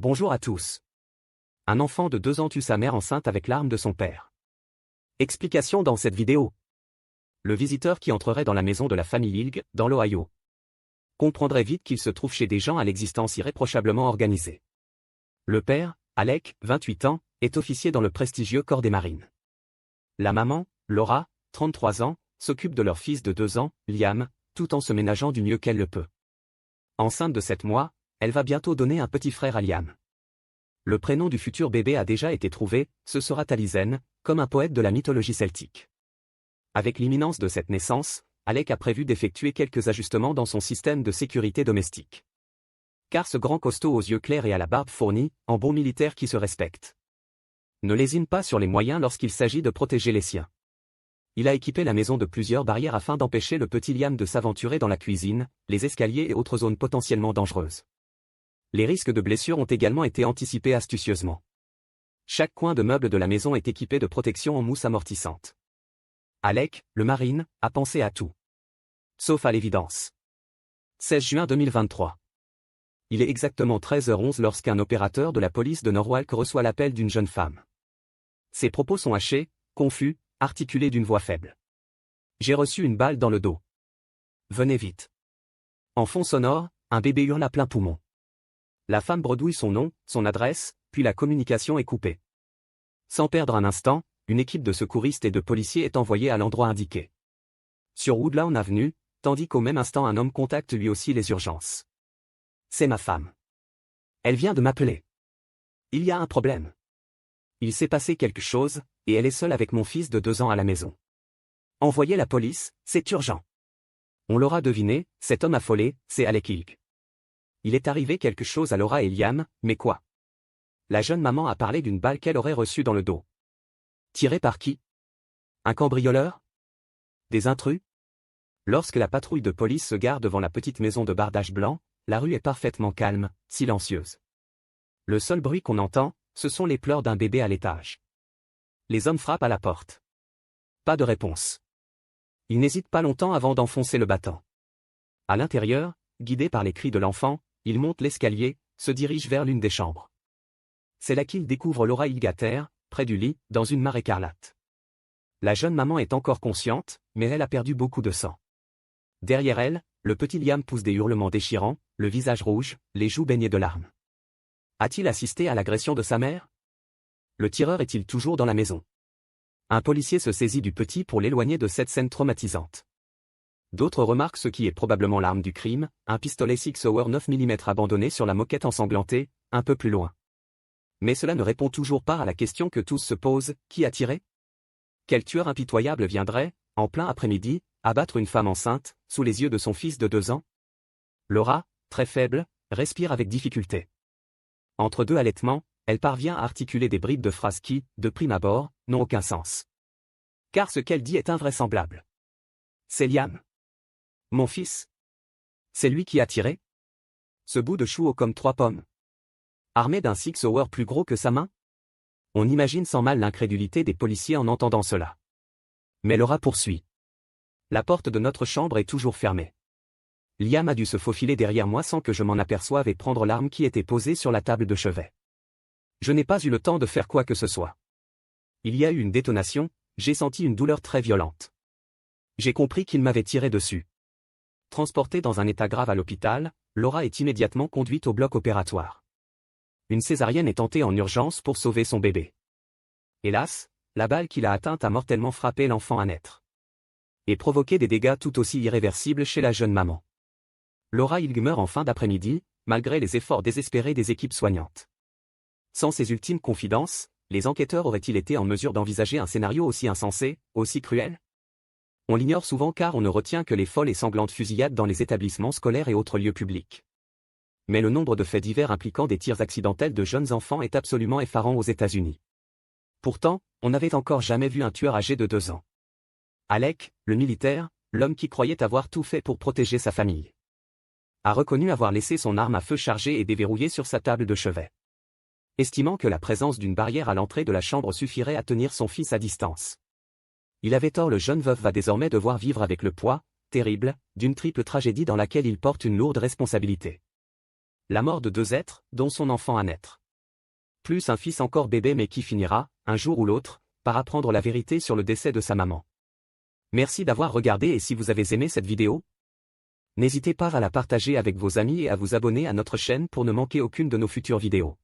Bonjour à tous. Un enfant de 2 ans tue sa mère enceinte avec l'arme de son père. Explication dans cette vidéo. Le visiteur qui entrerait dans la maison de la famille Hilg, dans l'Ohio, comprendrait vite qu'il se trouve chez des gens à l'existence irréprochablement organisée. Le père, Alec, 28 ans, est officier dans le prestigieux corps des marines. La maman, Laura, 33 ans, s'occupe de leur fils de 2 ans, Liam, tout en se ménageant du mieux qu'elle le peut. Enceinte de 7 mois, elle va bientôt donner un petit frère à Liam. Le prénom du futur bébé a déjà été trouvé, ce sera Taliesin, comme un poète de la mythologie celtique. Avec l'imminence de cette naissance, Alec a prévu d'effectuer quelques ajustements dans son système de sécurité domestique. Car ce grand costaud aux yeux clairs et à la barbe fournie, en bon militaire qui se respecte, ne lésine pas sur les moyens lorsqu'il s'agit de protéger les siens. Il a équipé la maison de plusieurs barrières afin d'empêcher le petit Liam de s'aventurer dans la cuisine, les escaliers et autres zones potentiellement dangereuses. Les risques de blessures ont également été anticipés astucieusement. Chaque coin de meuble de la maison est équipé de protections en mousse amortissante. Alec, le marine, a pensé à tout. Sauf à l'évidence. 16 juin 2023. Il est exactement 13h11 lorsqu'un opérateur de la police de Norwalk reçoit l'appel d'une jeune femme. Ses propos sont hachés, confus, articulés d'une voix faible. J'ai reçu une balle dans le dos. Venez vite. En fond sonore, un bébé hurle à plein poumon. La femme bredouille son nom, son adresse, puis la communication est coupée. Sans perdre un instant, une équipe de secouristes et de policiers est envoyée à l'endroit indiqué. Sur Woodlawn Avenue, tandis qu'au même instant un homme contacte lui aussi les urgences. C'est ma femme. Elle vient de m'appeler. Il y a un problème. Il s'est passé quelque chose, et elle est seule avec mon fils de 2 ans à la maison. Envoyez la police, c'est urgent. On l'aura deviné, cet homme affolé, c'est Alec Hilg. Il est arrivé quelque chose à Laura et Liam, mais quoi? La jeune maman a parlé d'une balle qu'elle aurait reçue dans le dos. Tirée par qui? Un cambrioleur? Des intrus? Lorsque la patrouille de police se gare devant la petite maison de bardage blanc, la rue est parfaitement calme, silencieuse. Le seul bruit qu'on entend, ce sont les pleurs d'un bébé à l'étage. Les hommes frappent à la porte. Pas de réponse. Ils n'hésitent pas longtemps avant d'enfoncer le battant. À l'intérieur, guidés par les cris de l'enfant, ils montent l'escalier, se dirigent vers l'une des chambres. C'est là qu'ils découvrent Laura Hilg à terre, près du lit, dans une mare écarlate. La jeune maman est encore consciente, mais elle a perdu beaucoup de sang. Derrière elle, le petit Liam pousse des hurlements déchirants, le visage rouge, les joues baignées de larmes. A-t-il assisté à l'agression de sa mère? Le tireur est-il toujours dans la maison? Un policier se saisit du petit pour l'éloigner de cette scène traumatisante. D'autres remarquent ce qui est probablement l'arme du crime, un pistolet Sig Sauer 9 mm abandonné sur la moquette ensanglantée, un peu plus loin. Mais cela ne répond toujours pas à la question que tous se posent, qui a tiré? Quel tueur impitoyable viendrait, en plein après-midi, abattre une femme enceinte, sous les yeux de son fils de 2 ans? Laura, très faible, respire avec difficulté. Entre 2 allaitements, elle parvient à articuler des bribes de phrases qui, de prime abord, n'ont aucun sens. Car ce qu'elle dit est invraisemblable. C'est Liam. Mon fils. C'est lui qui a tiré? Ce bout de chou haut comme 3 pommes. Armé d'un Sig Sauer plus gros que sa main? On imagine sans mal l'incrédulité des policiers en entendant cela. Mais Laura poursuit. La porte de notre chambre est toujours fermée. Liam a dû se faufiler derrière moi sans que je m'en aperçoive et prendre l'arme qui était posée sur la table de chevet. Je n'ai pas eu le temps de faire quoi que ce soit. Il y a eu une détonation, j'ai senti une douleur très violente. J'ai compris qu'il m'avait tiré dessus. Transportée dans un état grave à l'hôpital, Laura est immédiatement conduite au bloc opératoire. Une césarienne est tentée en urgence pour sauver son bébé. Hélas, la balle qui l'a atteinte a mortellement frappé l'enfant à naître. Et provoqué des dégâts tout aussi irréversibles chez la jeune maman. Laura Hilg meurt en fin d'après-midi, malgré les efforts désespérés des équipes soignantes. Sans ces ultimes confidences, les enquêteurs auraient-ils été en mesure d'envisager un scénario aussi insensé, aussi cruel? On l'ignore souvent car on ne retient que les folles et sanglantes fusillades dans les établissements scolaires et autres lieux publics. Mais le nombre de faits divers impliquant des tirs accidentels de jeunes enfants est absolument effarant aux États-Unis. Pourtant, on n'avait encore jamais vu un tueur âgé de 2 ans. Alec, le militaire, l'homme qui croyait avoir tout fait pour protéger sa famille, a reconnu avoir laissé son arme à feu chargée et déverrouillée sur sa table de chevet. Estimant que la présence d'une barrière à l'entrée de la chambre suffirait à tenir son fils à distance. Il avait tort, le jeune veuf va désormais devoir vivre avec le poids, terrible, d'une triple tragédie dans laquelle il porte une lourde responsabilité. La mort de deux êtres, dont son enfant à naître. Plus un fils encore bébé mais qui finira, un jour ou l'autre, par apprendre la vérité sur le décès de sa maman. Merci d'avoir regardé et si vous avez aimé cette vidéo, n'hésitez pas à la partager avec vos amis et à vous abonner à notre chaîne pour ne manquer aucune de nos futures vidéos.